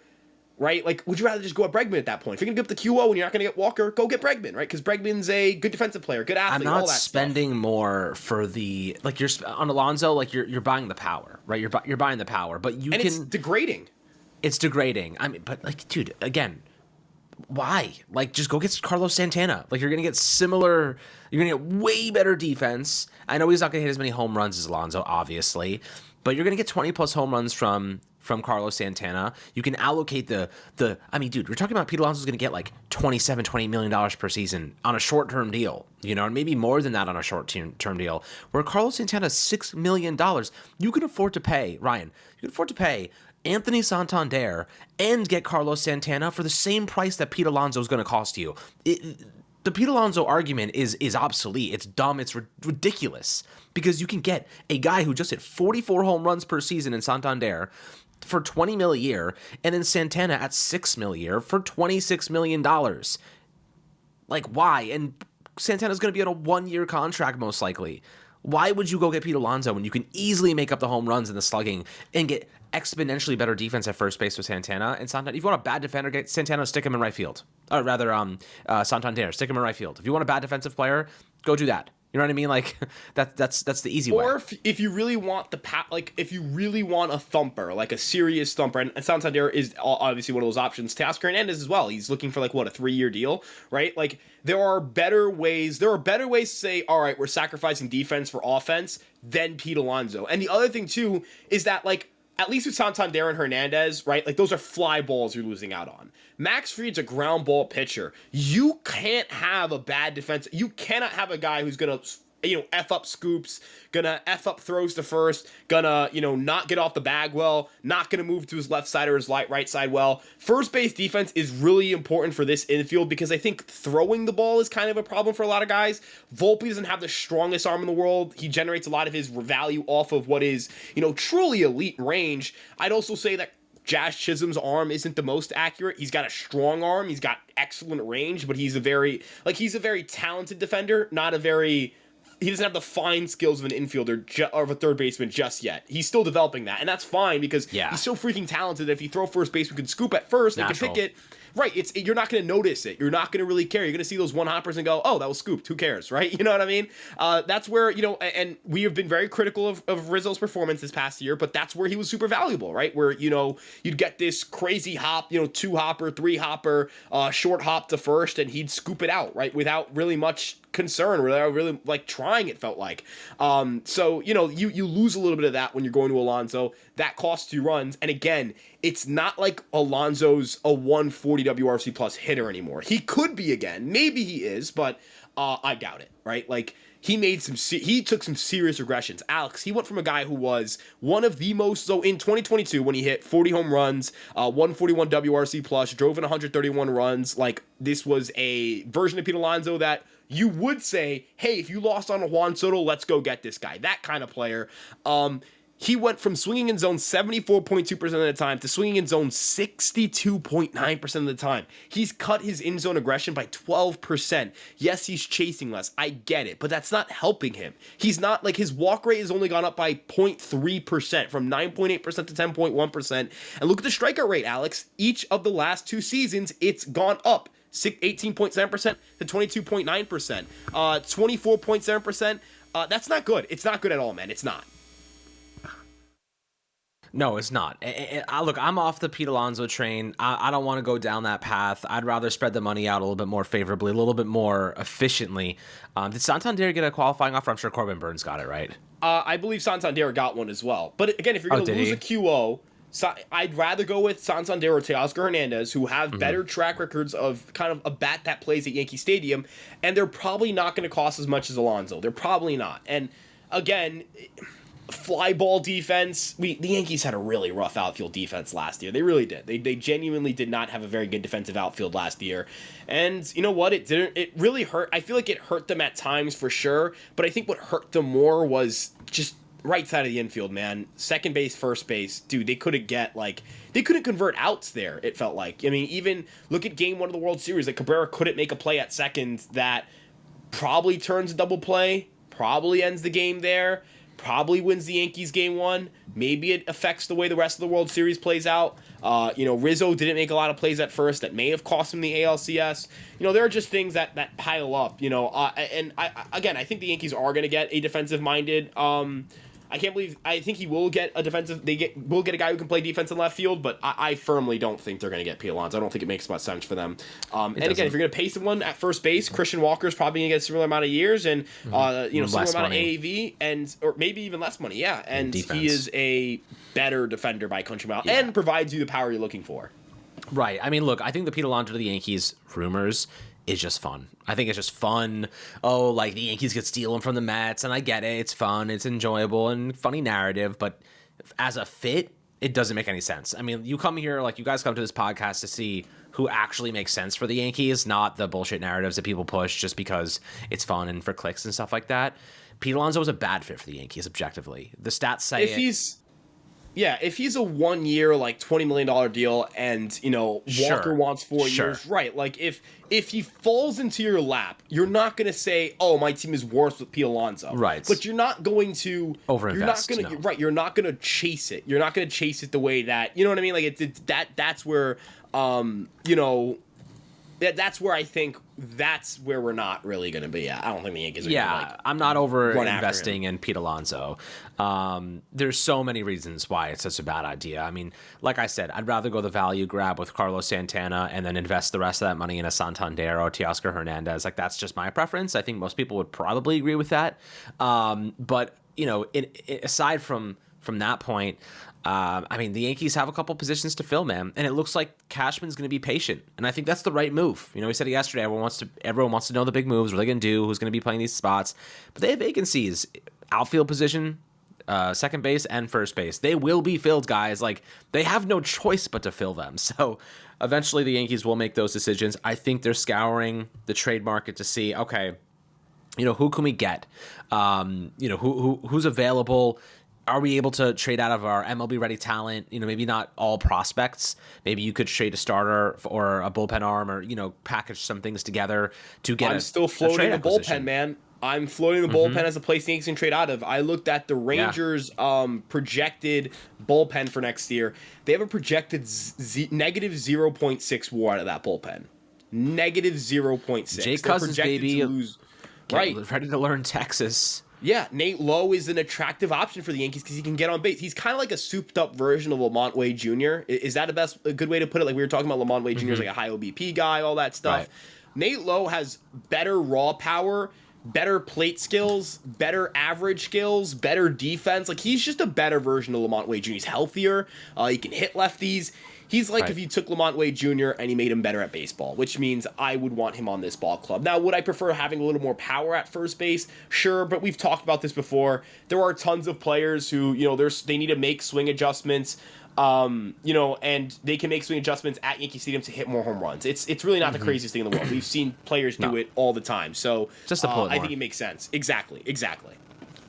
right, would you rather just go at Bregman at that point? If you're going to give up the QO and you're not going to get Walker, go get Bregman, right? Because Bregman's a good defensive player, good athlete, I'm all not that spending stuff. More for the, you're on Alonso, you're buying the power, right? You're buying the power, but it's degrading. It's degrading. I mean, but dude, again, why? Just go get Carlos Santana. You're going to get similar, you're going to get way better defense. I know he's not going to hit as many home runs as Alonso, obviously, but you're going to get 20 plus home runs from Carlos Santana. You can allocate I mean, dude, we're talking about Pete Alonso's going to get $28 million per season on a short-term deal, and maybe more than that on a short-term deal, where Carlos Santana's $6 million. You can afford to pay, Ryan, you can afford to pay Anthony Santander and get Carlos Santana for the same price that Pete Alonso is going to cost you. The Pete Alonso argument is obsolete. It's dumb. It's ridiculous, because you can get a guy who just hit 44 home runs per season in Santander for $20 million a year, and then Santana at $6 million a year for $26 million. Why? And Santana's going to be on a 1-year contract most likely. Why would you go get Pete Alonso when you can easily make up the home runs and the slugging and get exponentially better defense at first base with Santana and Santana? If you want a bad defender, get Santana, stick him in right field. Or rather, Santander, stick him in right field. If you want a bad defensive player, go do that. You know what I mean? That's the easy way. Or if you really want if you really want a thumper, a serious thumper, and Santander is obviously one of those options. Teoscar Hernandez as well. He's looking for a 3-year deal, right? There are better ways. There are better ways to say, all right, we're sacrificing defense for offense than Pete Alonso. And the other thing too is that at least with Santander and Hernandez, right? Those are fly balls you're losing out on. Max Fried's a ground ball pitcher. You can't have a bad defense. You cannot have a guy who's going to, F up scoops, gonna F up throws to first, gonna, not get off the bag well, not gonna move to his left side or his right side well. First base defense is really important for this infield, because I think throwing the ball is kind of a problem for a lot of guys. Volpe doesn't have the strongest arm in the world. He generates a lot of his value off of what is, truly elite range. I'd also say that Jazz Chisholm's arm isn't the most accurate. He's got a strong arm. He's got excellent range, but he's a very talented defender, he doesn't have the fine skills of an infielder or of a third baseman just yet. He's still developing that, and that's fine because he's so freaking talented that if you throw first baseman can scoop at first, they can pick it. Right, you're not going to notice it. You're not going to really care. You're going to see those one hoppers and go, "Oh, that was scooped. Who cares?" Right? You know what I mean? That's where and we have been very critical of Rizzo's performance this past year, but that's where he was super valuable, right? Where you'd get this crazy hop, two hopper, three hopper, short hop to first, and he'd scoop it out, right, without really much concern, without really trying. It felt like, so you lose a little bit of that when you're going to Alonso. That costs you runs, and again, it's not like Alonso's a 140 WRC plus hitter anymore. He could be again, maybe he is, but I doubt it, right? He took some serious regressions. Alex, he went from a guy who was one of the most, so in 2022 when he hit 40 home runs, 141 WRC plus, drove in 131 runs, this was a version of Pete Alonso that you would say, hey, if you lost on Juan Soto, let's go get this guy. That kind of player. He went from swinging in zone 74.2% of the time to swinging in zone 62.9% of the time. He's cut his in-zone aggression by 12%. Yes, he's chasing less. I get it, but that's not helping him. He's not, his walk rate has only gone up by 0.3%, from 9.8% to 10.1%. And look at the strikeout rate, Alex. Each of the last two seasons, it's gone up. 18.7% to 22.9%, 24.7%. That's not good. It's not good at all, man. It's not. No, it's not. Look, I'm off the Pete Alonso train. I don't want to go down that path. I'd rather spread the money out a little bit more favorably, a little bit more efficiently. Did Santander get a qualifying offer? I'm sure Corbin Burns got it, right? I believe Santander got one as well. But again, if you're going to lose a QO, I'd rather go with Santander or Teoscar Hernandez, who have better track records of kind of a bat that plays at Yankee Stadium, and they're probably not going to cost as much as Alonso. They're probably not. And again, fly ball defense. The Yankees had a really rough outfield defense last year. They really did. They genuinely did not have a very good defensive outfield last year. And you know what? It really hurt. I feel like it hurt them at times for sure. But I think what hurt them more was just right side of the infield, man. Second base, first base. Dude, they couldn't convert outs there, it felt like. I mean, even look at game one of the World Series. Cabrera couldn't make a play at second that probably turns a double play, probably ends the game there, probably wins the Yankees game one. Maybe it affects the way the rest of the World Series plays out. Rizzo didn't make a lot of plays at first that may have cost him the ALCS. There are just things that pile up, and I think the Yankees are going to get a defensive-minded I think he will get a defensive. Will get a guy who can play defense in left field, but I firmly don't think they're going to get Pete Alonso. I don't think it makes much sense for them. And again, if you're going to pay someone at first base, Christian Walker's probably going to get a similar amount of years and similar amount of AAV or maybe even less money. Yeah, and he is a better defender by country mile and provides you the power you're looking for. Right. I mean, look, I think the Pete Alonso to the Yankees rumors is just fun. I think it's just fun. Oh, the Yankees could steal him from the Mets, and I get it. It's fun. It's enjoyable and funny narrative, but as a fit, it doesn't make any sense. I mean, you come here, you guys come to this podcast to see who actually makes sense for the Yankees, not the bullshit narratives that people push just because it's fun and for clicks and stuff like that. Pete Alonso was a bad fit for the Yankees, objectively. The stats say if he's a 1 year, $20 million deal and, Walker wants 4 years, right? If he falls into your lap, you're not going to say, oh, my team is worse with Pete Alonso. Right. But you're not going to overinvest. Right. You're not going to chase it. You're not going to chase it the way that, you know what I mean? That's where, that's where I think that's where we're not really going to be at. I don't think the Yankees are going to I'm not over investing in Pete Alonso. There's so many reasons why it's such a bad idea. I mean, like I said, I'd rather go the value grab with Carlos Santana and then invest the rest of that money in a Santander or Teoscar Hernandez. That's just my preference. I think most people would probably agree with that. But aside from that point, the Yankees have a couple positions to fill, man, and it looks like Cashman's going to be patient, and I think that's the right move. He said it yesterday. Everyone wants to know the big moves. What are they going to do? Who's going to be playing these spots? But they have vacancies, outfield position, second base, and first base. They will be filled, guys. They have no choice but to fill them. So eventually, the Yankees will make those decisions. I think they're scouring the trade market to see, okay, who can we get? Who's available? are we able to trade out of our MLB ready talent? Maybe not all prospects. Maybe you could trade a starter or a bullpen arm, or package some things together to get. I'm still floating the bullpen, acquisition. man. I'm floating the bullpen as a place the Yankees can trade out of. I looked at the Yeah. Rangers' projected bullpen for next year. They have a projected negative 0.6 WAR out of that bullpen. Negative 0.6. Jake They're Cousins, projected baby. to lose. Right. Ready to learn Texas. Yeah, Nate Lowe is an attractive option for the Yankees because he can get on base. He's kind of like a souped-up version of Lamont Wade Jr. Is that a good way to put it? Like we were talking about, Lamont Wade Jr. is like a high OBP guy, all that stuff. Right. Nate Lowe has better raw power, better plate skills, better average skills, better defense. Like he's just a better version of Lamont Wade Jr. He's healthier. He can hit lefties. He's like if you took Lamont Wade Jr. and you made him better at baseball, which means I would want him on this ball club. Now, would I prefer having a little more power at first base? Sure, but we've talked about this before. There are tons of players who, they need to make swing adjustments, and they can make swing adjustments at Yankee Stadium to hit more home runs. It's really not the craziest thing in the world. We've seen players do it all the time. So just to pull it more. I think it makes sense. Exactly.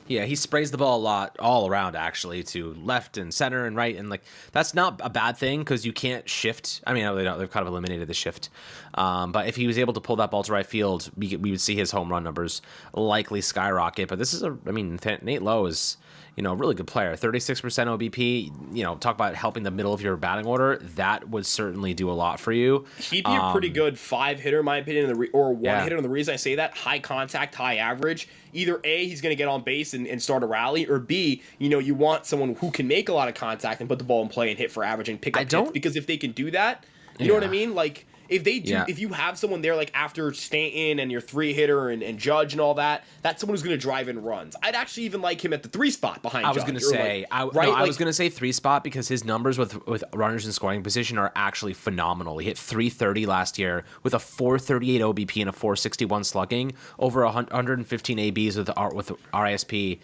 Yeah, he sprays the ball a lot all around, actually, to left and center and right. And, that's not a bad thing because you can't shift. I mean, they've kind of eliminated the shift. But if he was able to pull that ball to right field, we would see his home run numbers likely skyrocket. But this is Nate Lowe is, a really good player. 36% OBP, talk about helping the middle of your batting order. That would certainly do a lot for you. He'd be a pretty good 5 hitter, in my opinion, or one hitter. And the reason I say that, high contact, high average. Either A, he's going to get on base and start a rally, or B, you want someone who can make a lot of contact and put the ball in play and hit for average and pick up hits. Because if they can do that, you know what I mean? Like, if they do, if you have someone there like after Stanton and your 3-hitter and Judge and all that, that's someone who's going to drive in runs. I'd actually even like him at the 3 spot behind Judge. I was going to say, I was going to say 3 spot because his numbers with runners in scoring position are actually phenomenal. He hit 330 last year with a 438 OBP and a 461 slugging, over 115 ABs with RISP.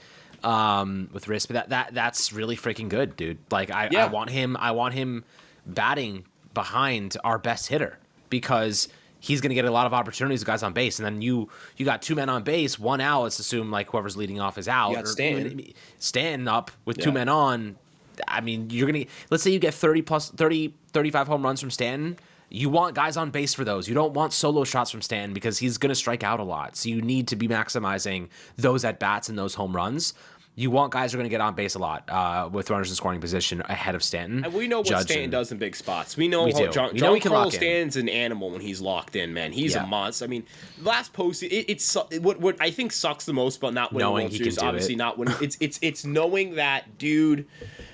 With risk, but that's really freaking good, dude. Like I want him batting behind our best hitter, because he's going to get a lot of opportunities with guys on base. And then you got 2 men on base, 1 out. Let's assume whoever's leading off is out. You got Stanton. Stanton up with 2 men on. I mean, you're going to, let's say you get 35 home runs from Stanton. You want guys on base for those. You don't want solo shots from Stanton because he's going to strike out a lot. So you need to be maximizing those at-bats and those home runs. You want guys who are going to get on base a lot with runners in scoring position ahead of Stanton. And we know what Stanton does in big spots. We know John Carlos Stanton's an animal when he's locked in, man. He's a monster. I mean, last post, it's what I think sucks the most, but not winning World Series. Obviously, not winning. It's knowing that, dude,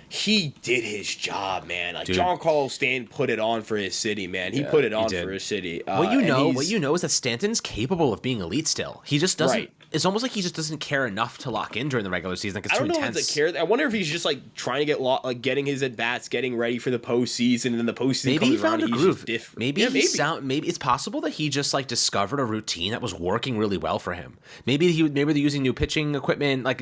he did his job, man. Like John Carlos Stanton put it on for his city, man. He put it on for his city. What you know is that Stanton's capable of being elite still. He just doesn't. Right. It's almost like he just doesn't care enough to lock in during the regular season. Like it's too intense. I don't know if it's a care. I wonder if he's just trying to get getting his at bats, getting ready for the postseason, and then the postseason. Maybe comes he found around a groove. Maybe it's possible that he just discovered a routine that was working really well for him. Maybe they're using new pitching equipment, like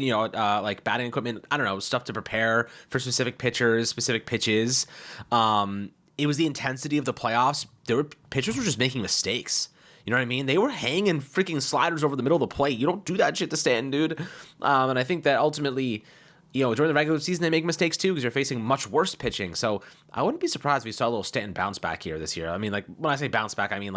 batting equipment. I don't know, stuff to prepare for specific pitchers, specific pitches. It was the intensity of the playoffs. Pitchers were just making mistakes. You know what I mean? They were hanging freaking sliders over the middle of the plate. You don't do that shit to Stanton, dude. And I think that ultimately, during the regular season, they make mistakes too because you're facing much worse pitching. So I wouldn't be surprised if we saw a little Stanton bounce back here this year. I mean, when I say bounce back, I mean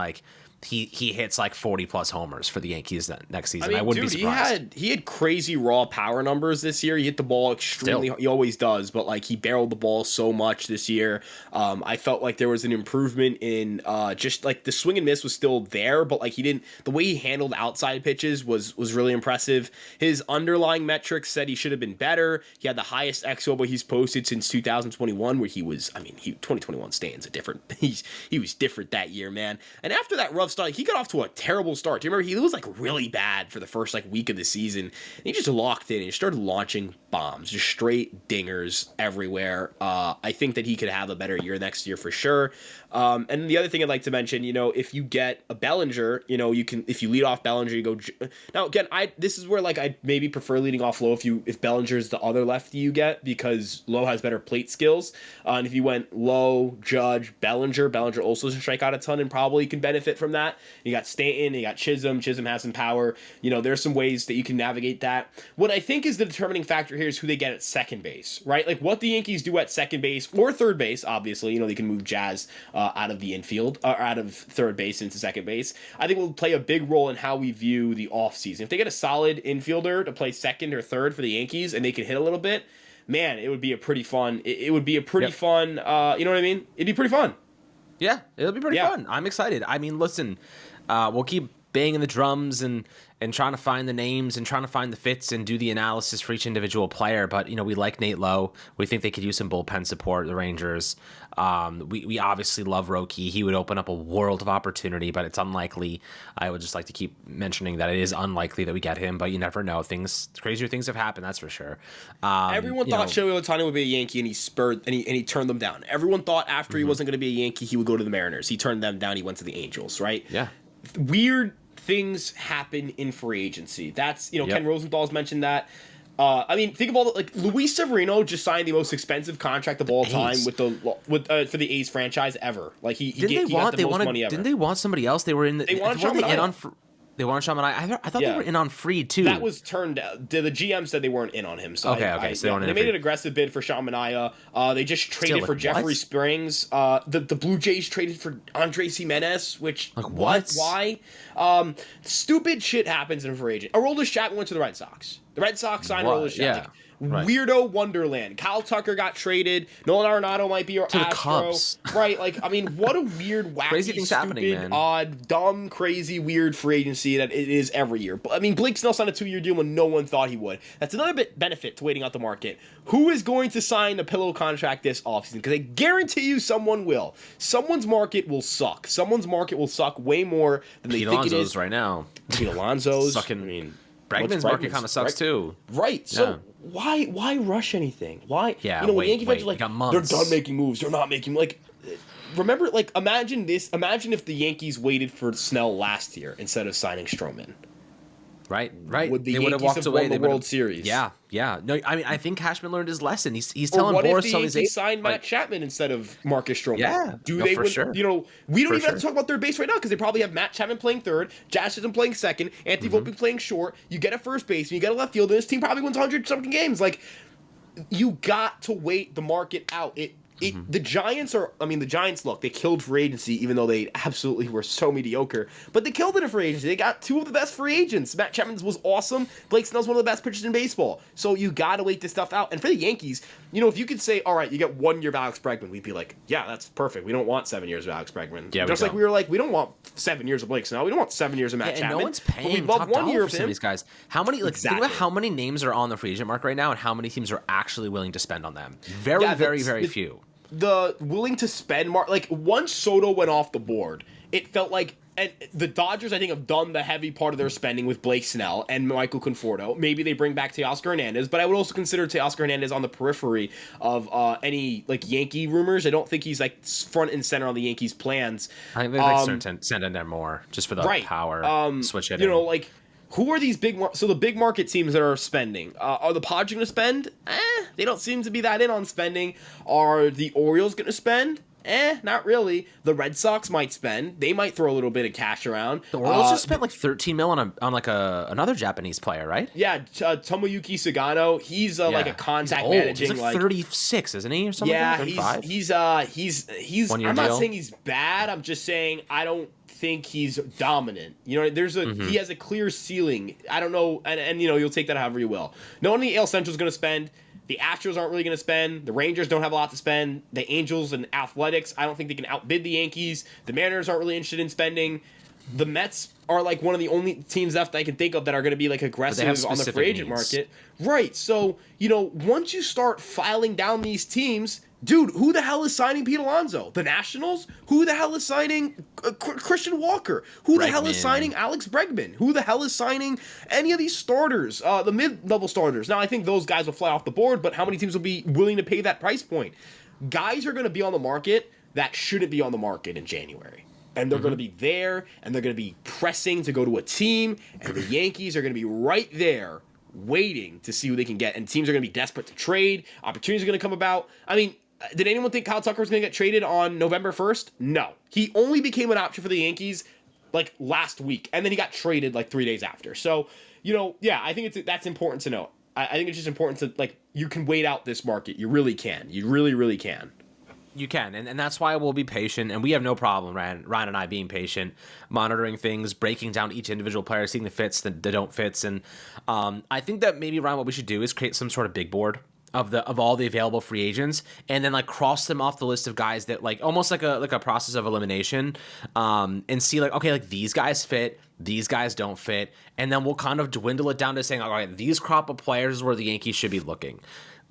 he hits 40+ homers for the Yankees next season. I wouldn't be surprised. He had crazy raw power numbers this year. He hit the ball extremely. He always does, but he barreled the ball so much this year. I felt like there was an improvement in just the swing and miss was still there, but he didn't. The way he handled outside pitches was really impressive. His underlying metrics said he should have been better. He had the highest xWOBA he's posted since 2021, where he was. 2021 stands a different. He was different that year, man. And after that rough start, he got off to a terrible start. Do you remember he was really bad for the first week of the season, and he just locked in and he started launching bombs, just straight dingers everywhere. I think that he could have a better year next year for sure. And the other thing I'd like to mention, if you get a Bellinger, you can, if you lead off Bellinger, you go. Now again, this is where I maybe prefer leading off Lowe if Bellinger is the other lefty you get, because Lowe has better plate skills. And if you went Lowe, Judge, Bellinger. Bellinger also doesn't strike out a ton and probably can benefit from that. You got Stanton, you got Chisholm. Chisholm has some power. There's some ways that you can navigate that. What I think is the determining factor here is who they get at second base, right? Like what the Yankees do at second base or third base, obviously. They can move Jazz out of the infield, or out of third base into second base. I think will play a big role in how we view the offseason. If they get a solid infielder to play second or third for the Yankees and they can hit a little bit, man, it would be a pretty fun. It would be a pretty fun. You know what I mean? It'd be pretty fun. Yeah, it'll be pretty fun. I'm excited. I mean, listen, we'll keep banging the drums and trying to find the names and trying to find the fits and do the analysis for each individual player. But, we like Nate Lowe. We think they could use some bullpen support, the Rangers. We obviously love Roki. He would open up a world of opportunity, but it's unlikely. I would just like to keep mentioning that it is unlikely that we get him, but you never know. Crazier things have happened, that's for sure. Everyone thought Shohei Ohtani would be a Yankee, and he turned them down. Everyone thought after he wasn't going to be a Yankee, he would go to the Mariners. He turned them down. He went to the Angels, right? Yeah. Weird things happen in free agency. That's, Ken Rosenthal's mentioned that. Think of all Luis Severino just signed the most expensive contract of all time for the A's franchise ever. Like he got the most money ever. Didn't they want somebody else? They were in. They wanted Sean Manaea. They wanted Sean Manaea. I thought they were in on Freed too. That was turned down. The GM said they weren't in on him. So okay. So they made an aggressive bid for Sean Manaea. They just traded for Jeffrey Springs. The Blue Jays traded for Andres Jimenez. Which what? Why? Stupid shit happens in free agent. Aroldis Chapman went to the Red Sox. The Red Sox signed Aroldis Chapman. Yeah. Right. Weirdo Wonderland. Kyle Tucker got traded. Nolan Arenado might be your Astro. Cubs. Right. What a weird, wacky, crazy things stupid, happening, man. Odd, dumb, crazy, weird free agency that it is every year. But Blake Snell signed a 2-year deal when no one thought he would. That's another benefit to waiting out the market. Who is going to sign a pillow contract this offseason? Because I guarantee you someone will. Someone's market will suck. Someone's market will suck way more than they think it is right now. Pete Alonso's. Sucking. Bregman's market kind of sucks too. Right. So why rush anything? Why? Yeah. When Yankee fans are they're done making moves. They're not making remember, imagine this. Imagine if the Yankees waited for Snell last year instead of signing Stroman. Right. Would the Yankees Yankees walked have away. won the World Series? Yeah. No, I think Cashman learned his lesson. He's telling Boris. What if the Yankees signed Matt Chapman instead of Marcus Stroman? Yeah. They win? Sure. We don't even have to talk about third base right now because they probably have Matt Chapman playing third, Jazz Chisholm playing second, Anthony Volpe playing short. You get a first baseman, you get a left fielder, and this team probably wins 100-something games. You got to wait the market out. The Giants look, they killed free agency even though they absolutely were so mediocre, but they killed it in free agency. They got two of the best free agents. Matt Chapman was awesome. Blake Snell's one of the best pitchers in baseball. So you got to wait this stuff out. And for the Yankees, if you could say, all right, you get 1 year of Alex Bregman, we'd be like, yeah, that's perfect. We don't want 7 years of Alex Bregman. Yeah, just like we were like, we don't want 7 years of Blake Snell. We don't want 7 years of Matt Chapman. No one's paying top 1 year of some of these guys. How many? Think about how many names are on the free agent market right now, and how many teams are actually willing to spend on them. Very few. The willing to spend once Soto went off the board, it felt like, and the Dodgers I think have done the heavy part of their spending with Blake Snell and Michael Conforto. Maybe they bring back Teoscar Hernandez, but I would also consider Teoscar Hernandez on the periphery of any Yankee rumors. I don't think he's front and center on the Yankees' plans. I think they send in there more just for the power switch hitting. Who are these the big market teams that are spending? Are the Padres going to spend? They don't seem to be that in on spending. Are the Orioles going to spend? Not really. The Red Sox might spend. They might throw a little bit of cash around. The Orioles just spent $13 million on another Japanese player, right? Yeah, Tomoyuki Sagano. He's a contact managing. He's 36, isn't he, or something? Yeah, 35? he's. I'm not saying he's bad. I'm just saying I don't think he's dominant. He has a clear ceiling. I don't know, and you'll take that however you will. No one in the AL Central is going to spend. The Astros aren't really going to spend. The Rangers don't have a lot to spend. The Angels and Athletics, I don't think they can outbid the Yankees. The Mariners aren't really interested in spending. The Mets are one of the only teams left I can think of that are going to be aggressive on the free agent market. Right. So, once you start filing down these teams, dude, who the hell is signing Pete Alonso? The Nationals? Who the hell is signing Christian Walker? Who the hell is signing Alex Bregman? Who the hell is signing any of these starters, the mid-level starters? Now, I think those guys will fly off the board, but how many teams will be willing to pay that price point? Guys are going to be on the market that shouldn't be on the market in January. And they're going to be there, and they're going to be pressing to go to a team, and the Yankees are going to be right there waiting to see who they can get. And teams are going to be desperate to trade. Opportunities are going to come about. Did anyone think Kyle Tucker was going to get traded on November 1st? No. He only became an option for the Yankees like last week, and then he got traded like 3 days after. So, yeah, I think that's important to note. I think it's just important to, like, you can wait out this market. You really can. You really, really can. You can, and that's why we'll be patient, and we have no problem, Ryan and I, being patient, monitoring things, breaking down each individual player, seeing the fits, the don't fits, and I think that maybe, Ryan, what we should do is create some sort of big board of all the available free agents, and then like cross them off the list of guys that, like, almost like a process of elimination, and see, like, okay, like, these guys fit, these guys don't fit, and then we'll kind of dwindle it down to saying, all right, these crop of players is where the Yankees should be looking.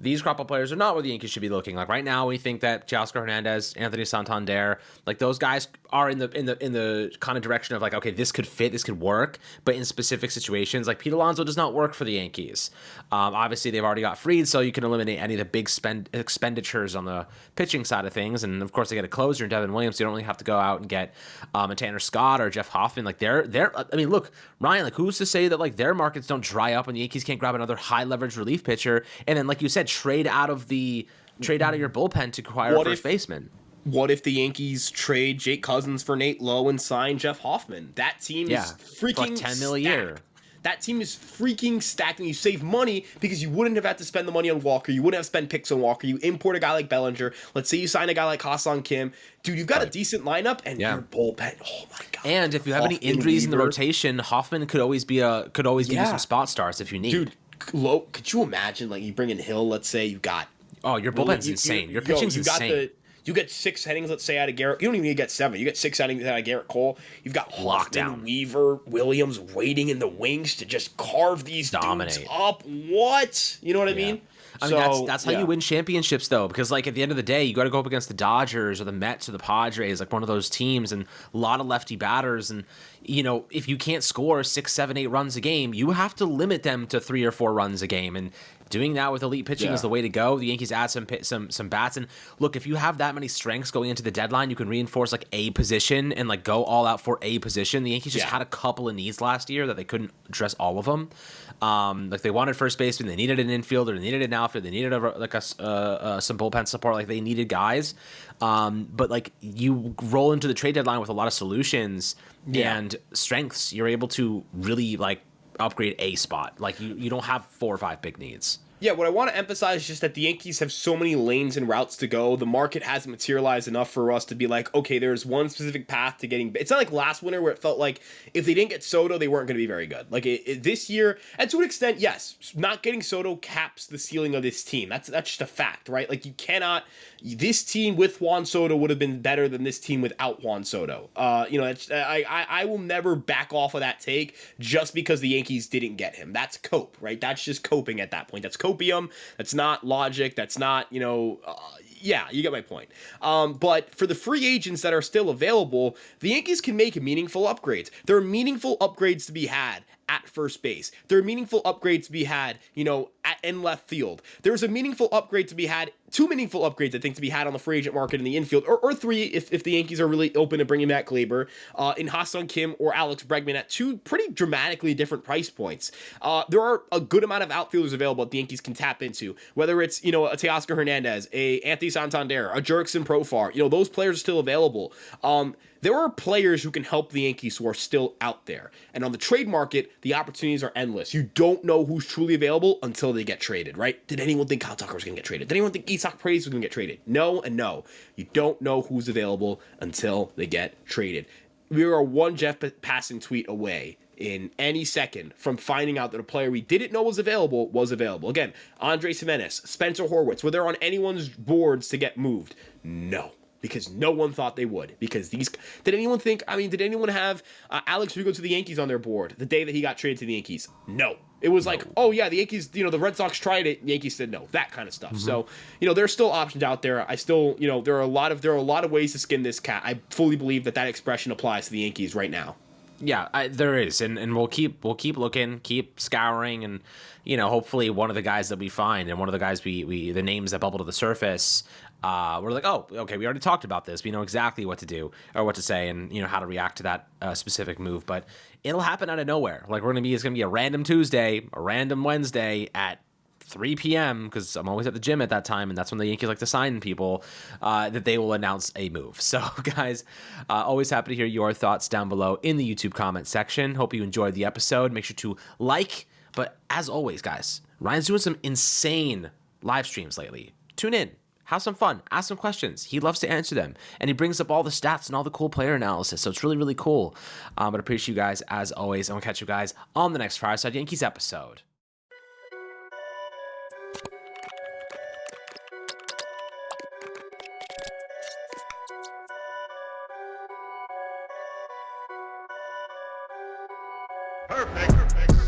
These crop of players are not where the Yankees should be looking. Like, right now, we think that Teoscar Hernandez, Anthony Santander, like, those guys are in the kind of direction of, like, okay, this could fit, this could work, but in specific situations, like, Pete Alonso does not work for the Yankees. Obviously, they've already got freed, so you can eliminate any of the big expenditures on the pitching side of things, and of course, they get a closer in Devin Williams, so you don't really have to go out and get a Tanner Scott or Jeff Hoffman. Like, I mean, look, Ryan, like, who's to say that, like, their markets don't dry up and the Yankees can't grab another high leverage relief pitcher, and then, like you said, trade out of your bullpen to acquire a first baseman. What if the Yankees trade Jake Cousins for Nate Lowe and sign Jeff Hoffman? That team is freaking like $10 million a year. That team is freaking stacked, and you save money because you wouldn't have had to spend the money on Walker. You wouldn't have spent picks on Walker. You import a guy like Bellinger. Let's say you sign a guy like Ha-Seong Kim. Dude, you've got a decent lineup, and your bullpen. Oh my god! And if you have any injuries in the rotation, Hoffman could always give you some spot starts if you need. Dude, Lowe, could you imagine, like, you bring in Hill? Let's say you got. Oh, your bullpen's insane. Your pitching's insane. You get 6 innings, let's say, out of Garrett. You don't even need to get 7. You get 6 innings out of Garrett Cole. You've got Hoffman, Weaver, Williams waiting in the wings to just carve these dudes up. What? You know what I mean? I mean, that's how you win championships, though, because, like, at the end of the day, you got to go up against the Dodgers or the Mets or the Padres, like one of those teams, and a lot of lefty batters. And, if you can't score 6, 7, 8 runs a game, you have to limit them to 3 or 4 runs a game. And doing that with elite pitching is the way to go. The Yankees add some bats, and look, if you have that many strengths going into the deadline, you can reinforce like a position and like go all out for a position. The Yankees just had a couple of needs last year that they couldn't address all of them. Like, they wanted first baseman, they needed an infielder, they needed an outfielder, they needed some bullpen support. Like, they needed guys. But like, you roll into the trade deadline with a lot of solutions and strengths. You're able to really like upgrade a spot. Like, you don't have 4 or 5 big needs. Yeah, what I want to emphasize is just that the Yankees have so many lanes and routes to go. The market hasn't materialized enough for us to be like, okay, there's one specific path to getting. It's not like last winter where it felt like if they didn't get Soto, they weren't going to be very good. Like, this year, and to an extent, yes, not getting Soto caps the ceiling of this team. That's just a fact, right? Like, you cannot. This team with Juan Soto would have been better than this team without Juan Soto. I will never back off of that take just because the Yankees didn't get him. That's cope, right? That's just coping at that point. That's copium. That's not logic. That's not, yeah, you get my point. But for the free agents that are still available, the Yankees can make meaningful upgrades. There are meaningful upgrades to be had at first base. There are meaningful upgrades to be had, in left field. There's a meaningful upgrade to be had, 2 meaningful upgrades, I think, to be had on the free agent market in the infield, or 3 if the Yankees are really open to bringing back Glaber, in Ha-Seong Kim or Alex Bregman at 2 pretty dramatically different price points. There are a good amount of outfielders available that the Yankees can tap into, whether it's, a Teoscar Hernandez, a Anthony Santander, a Jurickson Profar, those players are still available. There are players who can help the Yankees who are still out there. And on the trade market, the opportunities are endless. You don't know who's truly available until they get traded, right? Did anyone think Kyle Tucker was going to get traded? Did anyone think Isak Paredes was going to get traded? No and no. You don't know who's available until they get traded. We are one Jeff Passan tweet away in any second from finding out that a player we didn't know was available was available. Again, Andrés Giménez, Spencer Horwitz, were they on anyone's boards to get moved? No. Because no one thought they would. Because did anyone have Alex Rigo to the Yankees on their board the day that he got traded to the Yankees? No. It was like, oh yeah, the Yankees, the Red Sox tried it, the Yankees said no, that kind of stuff. So, there's still options out there. I still, there are a lot of ways to skin this cat. I fully believe that expression applies to the Yankees right now. Yeah, there is, and we'll keep looking, keep scouring, and hopefully one of the guys that we find and one of the guys we the names that bubble to the surface, we're like, oh, okay, we already talked about this. We know exactly what to do or what to say, and how to react to that specific move. But it'll happen out of nowhere. Like, it's gonna be a random Tuesday, a random Wednesday at 3 p.m., because I'm always at the gym at that time, and that's when the Yankees like to sign people, that they will announce a move. So, guys, always happy to hear your thoughts down below in the YouTube comment section. Hope you enjoyed the episode. Make sure to like. But as always, guys, Ryan's doing some insane live streams lately. Tune in. Have some fun. Ask some questions. He loves to answer them. And he brings up all the stats and all the cool player analysis. So it's really, really cool. But I appreciate you guys as always. And we'll catch you guys on the next Fireside Yankees episode. Perfect.